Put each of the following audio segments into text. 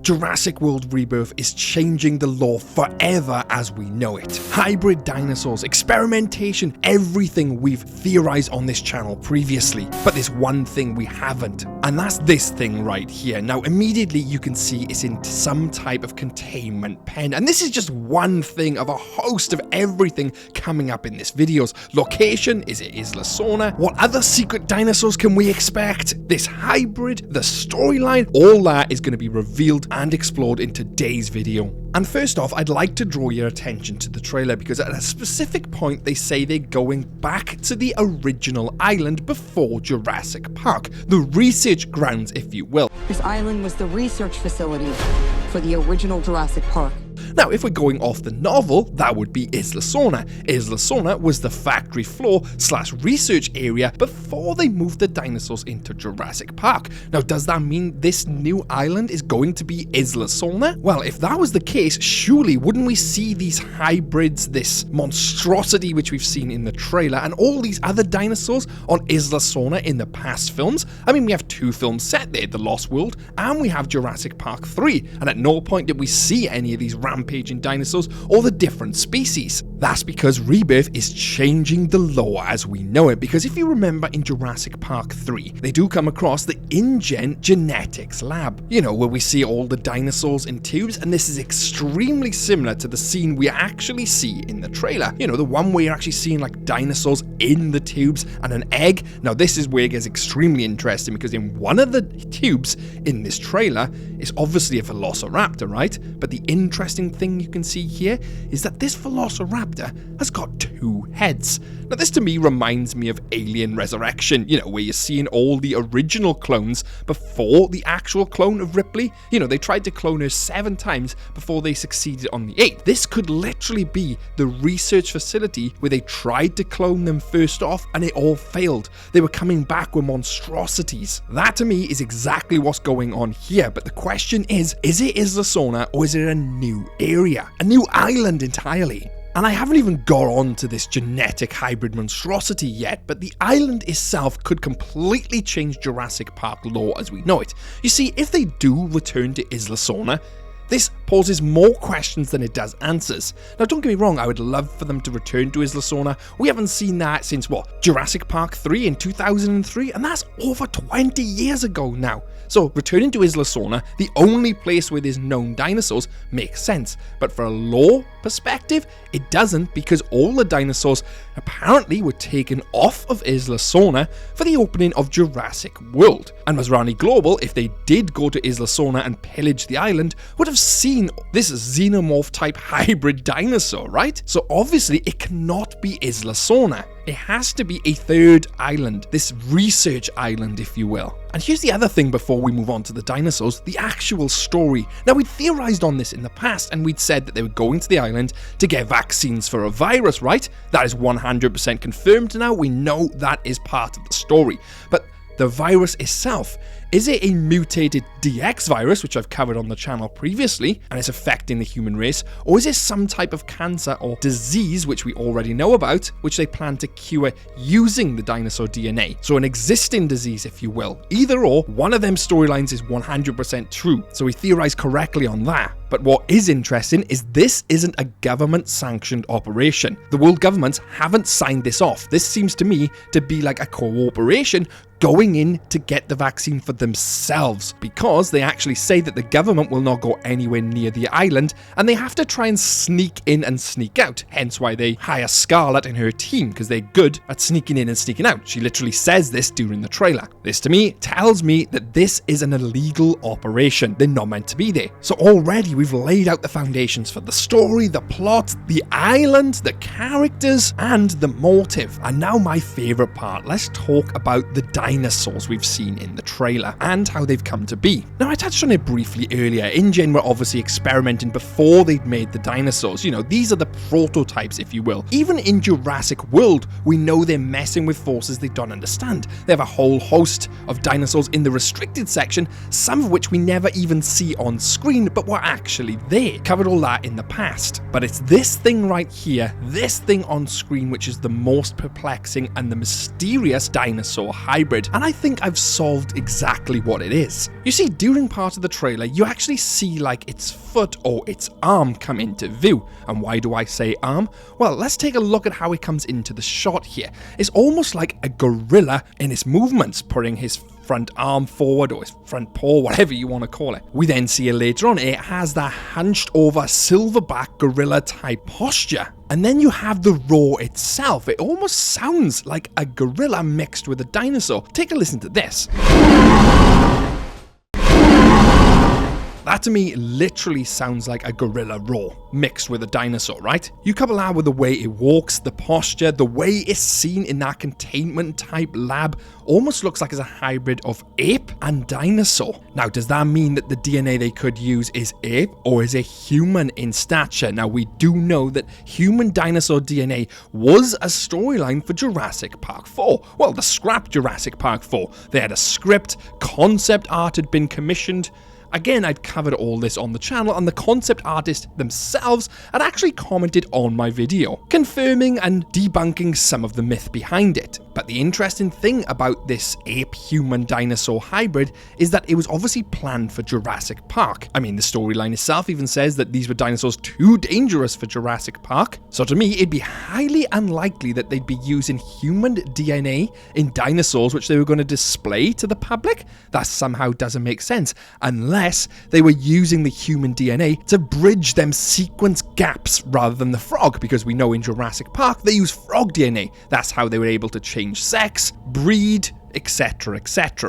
Jurassic World Rebirth is changing the lore forever as we know it. Hybrid dinosaurs, experimentation, everything we've theorized on this channel previously. But there's one thing we haven't, and that's this thing right here. Now immediately you can see it's in some type of containment pen, and this is just one thing of a host of everything coming up in this video's location. Is it Isla Sorna? What other secret dinosaurs can we expect? This hybrid, the storyline, all that is going to be revealed and explored in today's video. And first off, I'd like to draw your attention to the trailer because at a specific point they say they're going back to the original island before Jurassic Park, the research grounds if you will. This island was the research facility for the original Jurassic Park. Now, if we're going off the novel, that would be Isla Sorna. Isla Sorna was the factory floor / research area before they moved the dinosaurs into Jurassic Park. Now, does that mean this new island is going to be Isla Sorna? Well, if that was the case, surely wouldn't we see these hybrids, this monstrosity which we've seen in the trailer, and all these other dinosaurs on Isla Sorna in the past films? I mean, we have 2 films set there, The Lost World, and we have Jurassic Park 3, and at no point did we see any of these rampaging dinosaurs or the different species. That's because Rebirth is changing the lore as we know it, because if you remember in Jurassic Park 3, they do come across the InGen genetics lab, you know, where we see all the dinosaurs in tubes, and this is extremely similar to the scene we actually see in the trailer. You know, the one where you're actually seeing like dinosaurs in the tubes and an egg. Now this is where it gets extremely interesting because in one of the tubes in this trailer is obviously a velociraptor, right? But the interesting thing you can see here is that this velociraptor has got 2 heads. Now this to me reminds me of Alien Resurrection, you know, where you're seeing all the original clones before the actual clone of Ripley. You know, they tried to clone her 7 times before they succeeded on the 8th. This could literally be the research facility where they tried to clone them first off and it all failed. They were coming back with monstrosities. That to me is exactly what's going on here, but the question is it Isla Sorna or is it a new area? A new island entirely? And I haven't even got on to this genetic hybrid monstrosity yet, but the island itself could completely change Jurassic Park lore as we know it. You see, if they do return to Isla Sorna, this poses more questions than it does answers. Now don't get me wrong, I would love for them to return to Isla Sorna. We haven't seen that since what, Jurassic Park 3 in 2003, and that's over 20 years ago now. So returning to Isla Sorna, the only place where there's known dinosaurs, makes sense. But for a lore perspective, it doesn't, because all the dinosaurs apparently were taken off of Isla Sorna for the opening of Jurassic World. And Masrani Global, if they did go to Isla Sorna and pillage the island, would have seen this xenomorph type hybrid dinosaur, right? So obviously it cannot be Isla Sorna. It has to be a 3rd island, this research island if you will. And here's the other thing before we move on to the dinosaurs, the actual story. Now we'd theorized on this in the past and we'd said that they were going to the island to get vaccines for a virus, right? That is 100% confirmed now, we know that is part of the story. But the virus itself, is it a mutated DX virus, which I've covered on the channel previously, and it's affecting the human race, or is it some type of cancer or disease, which we already know about, which they plan to cure using the dinosaur DNA? So an existing disease, if you will. Either or, one of them storylines is 100% true, so we theorize correctly on that. But what is interesting is this isn't a government-sanctioned operation. The world governments haven't signed this off. This seems to me to be like a cooperation going in to get the vaccine for themselves, because they actually say that the government will not go anywhere near the island and they have to try and sneak in and sneak out, hence why they hire Scarlett and her team, because they're good at sneaking in and sneaking out. She literally says this during the trailer. This to me tells me that this is an illegal operation. They're not meant to be there. So already we've laid out the foundations for the story, the plot, the island, the characters, and the motive. And now my favorite part, let's talk about the dinosaurs we've seen in the trailer and how they've come to be. Now I touched on it briefly earlier. InGen were obviously experimenting before they'd made the dinosaurs. You know, these are the prototypes if you will. Even in Jurassic World, we know they're messing with forces they don't understand. They have a whole host of dinosaurs in the restricted section, some of which we never even see on screen but were actually actually there. Covered all that in the past. But it's this thing right here, this thing on screen, which is the most perplexing and the mysterious dinosaur hybrid. And I think I've solved exactly what it is. You see, during part of the trailer, you actually see like its foot or its arm come into view. And why do I say arm? Well, let's take a look at how it comes into the shot here. It's almost like a gorilla in its movements, putting his front arm forward or his front paw, whatever you want to call it. We then see it later on, it has that hunched over silverback gorilla type posture. And then you have the roar itself. It almost sounds like a gorilla mixed with a dinosaur. Take a listen to this. That to me literally sounds like a gorilla roar mixed with a dinosaur, right? You couple that with the way it walks, the posture, the way it's seen in that containment type lab, almost looks like it's a hybrid of ape and dinosaur. Now, does that mean that the DNA they could use is ape or is it human in stature? Now, we do know that human dinosaur DNA was a storyline for Jurassic Park 4. Well, the scrapped Jurassic Park 4. They had a script, concept art had been commissioned. Again, I'd covered all this on the channel, and the concept artists themselves had actually commented on my video, confirming and debunking some of the myth behind it. But the interesting thing about this ape-human-dinosaur hybrid is that it was obviously planned for Jurassic Park. I mean, the storyline itself even says that these were dinosaurs too dangerous for Jurassic Park. So to me, it'd be highly unlikely that they'd be using human DNA in dinosaurs which they were going to display to the public. That somehow doesn't make sense, unless they were using the human DNA to bridge them sequence gaps rather than the frog, because we know in Jurassic Park they use frog DNA. That's how they were able to change sex, breed, etc,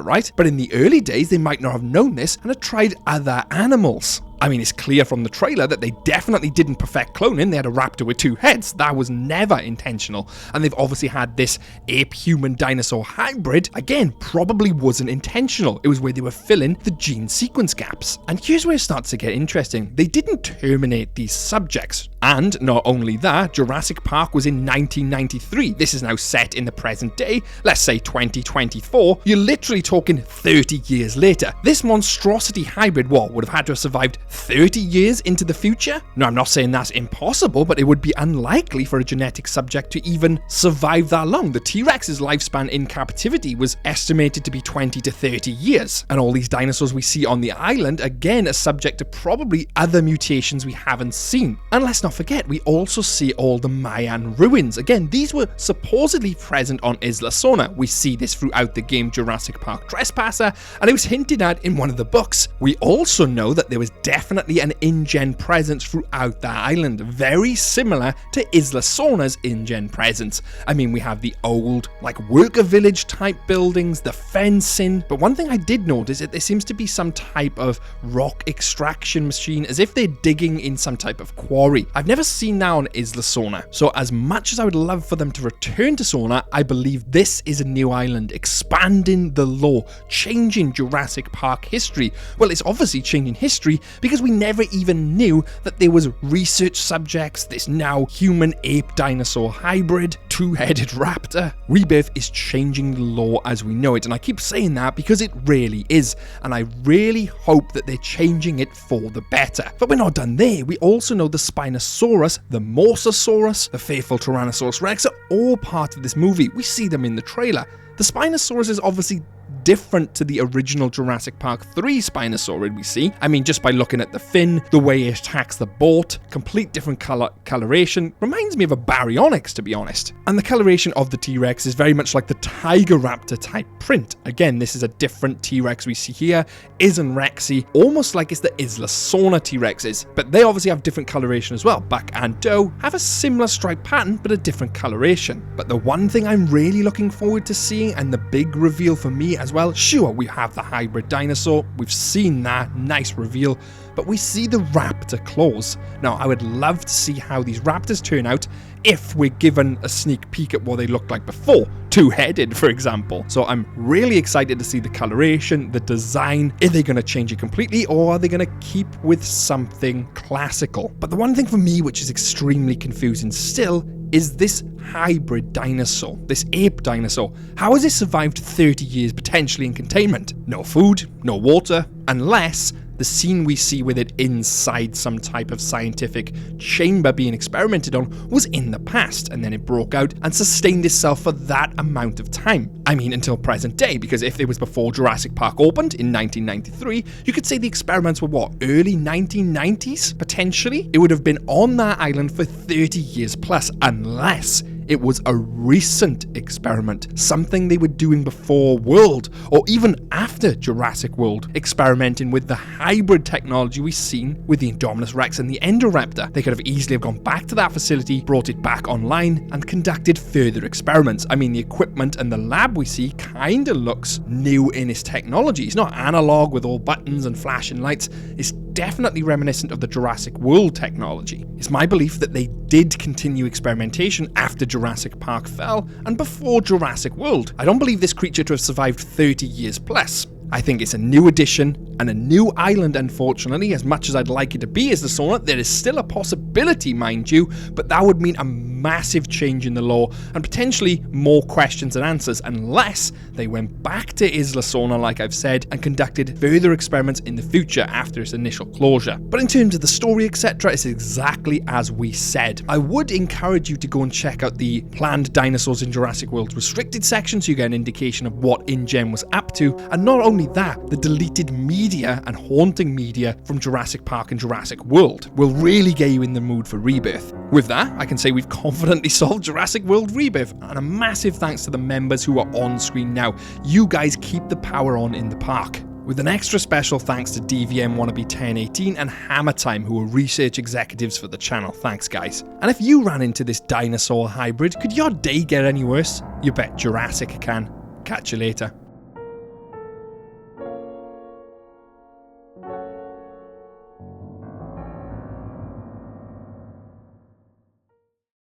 right? But in the early days they might not have known this and had tried other animals. I mean, it's clear from the trailer that they definitely didn't perfect cloning. They had a raptor with 2 heads. That was never intentional. And they've obviously had this ape-human-dinosaur hybrid. Again, probably wasn't intentional. It was where they were filling the gene sequence gaps. And here's where it starts to get interesting. They didn't terminate these subjects. And not only that, Jurassic Park was in 1993. This is now set in the present day, let's say 2024. You're literally talking 30 years later. This monstrosity hybrid, would have had to have survived 30 years into the future? Now, I'm not saying that's impossible, but it would be unlikely for a genetic subject to even survive that long. The T-Rex's lifespan in captivity was estimated to be 20 to 30 years. And all these dinosaurs we see on the island, again, are subject to probably other mutations we haven't seen. And let's not forget, we also see all the Mayan ruins. Again, these were supposedly present on Isla Sorna. We see this throughout the game Jurassic Park Trespasser, and it was hinted at in one of the books. We also know that there was definitely an InGen presence throughout the island, very similar to Isla Sorna's InGen presence. I mean, we have the old, like, worker village type buildings, the fencing, but one thing I did notice is that there seems to be some type of rock extraction machine, as if they're digging in some type of quarry. I've never seen that on Isla Sorna, so as much as I would love for them to return to Sorna, I believe this is a new island, expanding the lore, changing Jurassic Park history. Well, it's obviously changing history because we never even knew that there was research subjects, this now human ape dinosaur hybrid, 2-headed raptor. Rebirth is changing the lore as we know it, and I keep saying that because it really is, and I really hope that they're changing it for the better. But we're not done there. We also know the Spinosaurus, the Mosasaurus, the faithful Tyrannosaurus Rex are all part of this movie. We see them in the trailer. The Spinosaurus is obviously different to the original Jurassic Park 3 Spinosaurid we see. I mean, just by looking at the fin, the way it attacks the boat, complete different coloration, reminds me of a baryonyx, to be honest. And the coloration of the T-Rex is very much like the Tiger Raptor type print. Again, this is a different T-Rex we see here, isn't rexy, almost like it's the Isla Sorna T-Rexes, but they obviously have different coloration as well. Buck and Doe have a similar stripe pattern, but a different coloration. But the one thing I'm really looking forward to seeing, and the big reveal for me as well, sure, we have the hybrid dinosaur, we've seen that, nice reveal, but we see the raptor claws. Now, I would love to see how these raptors turn out if we're given a sneak peek at what they looked like before, 2-headed, for example. So I'm really excited to see the coloration, the design. Are they going to change it completely, or are they going to keep with something classical? But the one thing for me which is extremely confusing still is this hybrid dinosaur, this ape dinosaur. How has it survived 30 years potentially in containment? No food, no water, unless The scene we see with it inside some type of scientific chamber being experimented on was in the past, and then it broke out and sustained itself for that amount of time. I mean, until present day, because if it was before Jurassic Park opened in 1993, you could say the experiments were what, early 1990s, potentially? It would have been on that island for 30 years plus, unless it was a recent experiment, something they were doing before World, or even after Jurassic World, experimenting with the hybrid technology we've seen with the Indominus Rex and the Indoraptor. They could have easily have gone back to that facility, brought it back online, and conducted further experiments. I mean, the equipment and the lab we see kinda looks new in its technology. It's not analog with all buttons and flashing lights. It's definitely reminiscent of the Jurassic World technology. It's my belief that they did continue experimentation after Jurassic Park fell and before Jurassic World. I don't believe this creature to have survived 30 years plus. I think it's a new addition and a new island, unfortunately. As much as I'd like it to be as the Sauna, there is still a possibility, mind you, but that would mean a massive change in the lore and potentially more questions and answers unless they went back to Isla Sorna, like I've said, and conducted further experiments in the future after its initial closure. But in terms of the story, etc., it's exactly as we said. I would encourage you to go and check out the planned Dinosaurs in Jurassic World restricted section so you get an indication of what InGen was up to, and not only that, the deleted media and haunting media from Jurassic Park and Jurassic World will really get you in the mood for Rebirth. With that, I can say we've confidently solved Jurassic World Rebirth, and a massive thanks to the members who are on screen now. You guys keep the power on in the park. With an extra special thanks to DVM Wannabe 1018 and Hammer Time, who are research executives for the channel. Thanks, guys. And if you ran into this dinosaur hybrid, could your day get any worse? You bet Jurassic can. Catch you later.